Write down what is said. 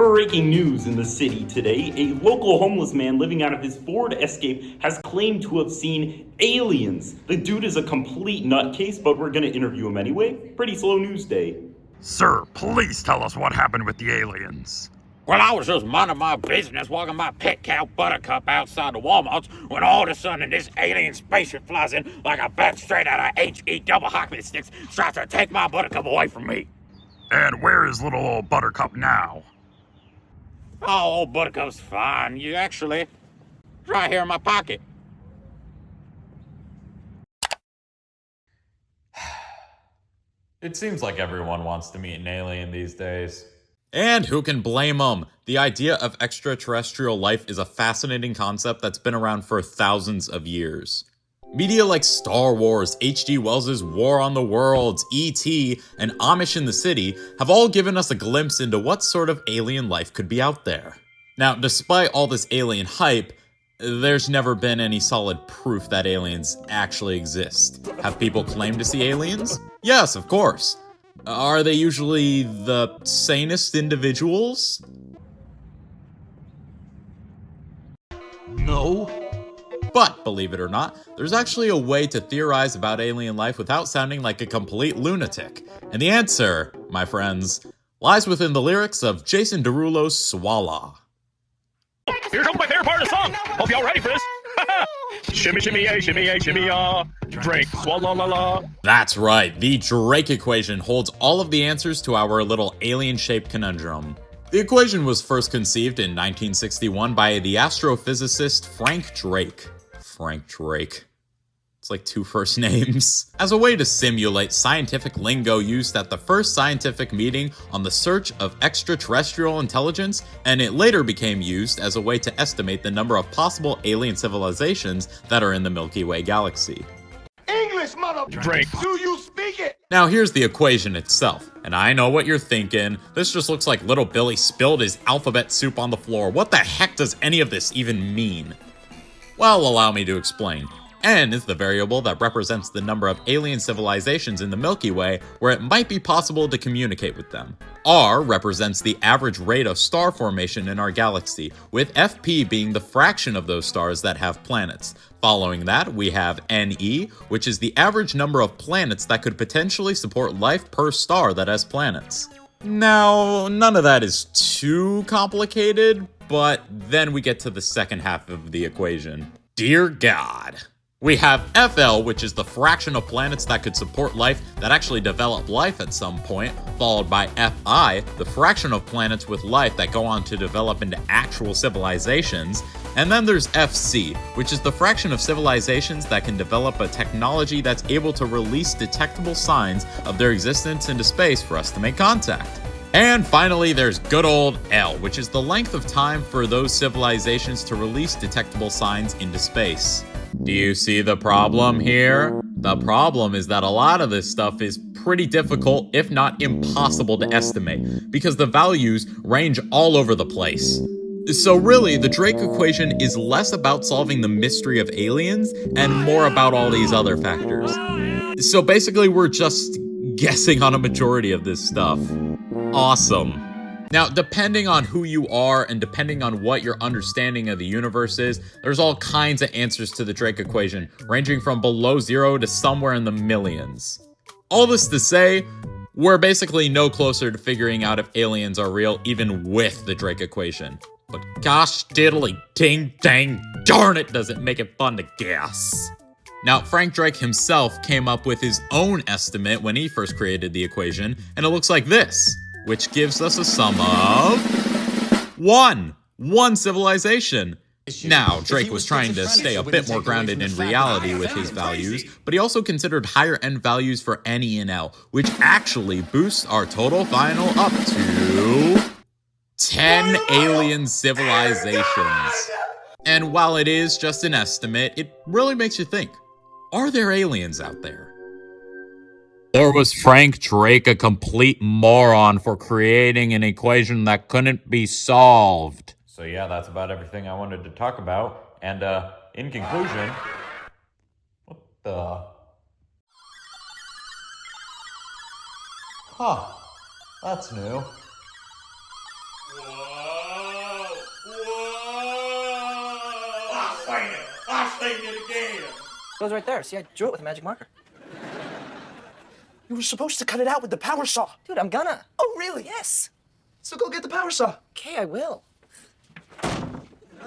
Breaking news in the city today. A local homeless man living out of his Ford Escape has claimed to have seen aliens. The dude is a complete nutcase, but we're gonna interview him anyway. Pretty slow news day. Sir, please tell us what happened with the aliens. Well, I was just minding my business, walking my pet cow Buttercup outside the Walmart's, when all of a sudden this alien spaceship flies in like a bat straight out of H.E. double hockey sticks, tries to take my Buttercup away from me. And where is little old Buttercup now? Oh, old Buttercup's fine. You actually, it's right here in my pocket. It seems like everyone wants to meet an alien these days. And who can blame them? The idea of extraterrestrial life is a fascinating concept that's been around for thousands of years. Media like Star Wars, H.G. Wells' War on the Worlds, E.T., and Amish in the City have all given us a glimpse into what sort of alien life could be out there. Now, despite all this alien hype, there's never been any solid proof that aliens actually exist. Have people claimed to see aliens? Yes, of course. Are they usually the sanest individuals? No. But, believe it or not, there's actually a way to theorize about alien life without sounding like a complete lunatic. And the answer, my friends, lies within the lyrics of Jason Derulo's Swalla. Here comes my favorite part of the song. Hope y'all ready for this. Shimmy, shimmy, shimmy, shimmy, Drake, swalla la la. That's right, the Drake equation holds all of the answers to our little alien-shaped conundrum. The equation was first conceived in 1961 by the astrophysicist Frank Drake. Frank Drake. It's like two first names. As a way to simulate scientific lingo used at the first scientific meeting on the search of extraterrestrial intelligence, and it later became used as a way to estimate the number of possible alien civilizations that are in the Milky Way galaxy. English, mother Drake. Do you speak it? Now here's the equation itself, and I know what you're thinking. This just looks like little Billy spilled his alphabet soup on the floor. What the heck does any of this even mean? Well, allow me to explain. N is the variable that represents the number of alien civilizations in the Milky Way where it might be possible to communicate with them. R represents the average rate of star formation in our galaxy, with FP being the fraction of those stars that have planets. Following that, we have NE, which is the average number of planets that could potentially support life per star that has planets. Now, none of that is too complicated, but then we get to the second half of the equation. Dear God. We have FL, which is the fraction of planets that could support life that actually develop life at some point, followed by FI, the fraction of planets with life that go on to develop into actual civilizations, and then there's FC, which is the fraction of civilizations that can develop a technology that's able to release detectable signs of their existence into space for us to make contact. And finally, there's good old L, which is the length of time for those civilizations to release detectable signs into space. Do you see the problem here? The problem is that a lot of this stuff is pretty difficult, if not impossible to estimate, because the values range all over the place. So really, the Drake equation is less about solving the mystery of aliens and more about all these other factors. So basically, we're just guessing on a majority of this stuff. Awesome. Now, depending on who you are and depending on what your understanding of the universe is, there's all kinds of answers to the Drake equation, ranging from below zero to somewhere in the millions. All this to say, we're basically no closer to figuring out if aliens are real, even with the Drake equation. But gosh diddly ding dang darn it, does it make it fun to guess. Now, Frank Drake himself came up with his own estimate when he first created the equation, and it looks like this, which gives us a sum of one civilization. Now, Drake was trying to stay a bit more grounded in reality with his values, but he also considered higher end values for NE and L, which actually boosts our total final up to 10 alien civilizations. And while it is just an estimate, it really makes you think, are there aliens out there? Or was Frank Drake a complete moron for creating an equation that couldn't be solved? So yeah, that's about everything I wanted to talk about. And in conclusion, what the? Huh, that's new. I'll sing it again. Goes right there. See, I drew it with a magic marker. You were supposed to cut it out with the power saw. Dude, I'm gonna. Oh, really? Yes. So go get the power saw. Okay, I will.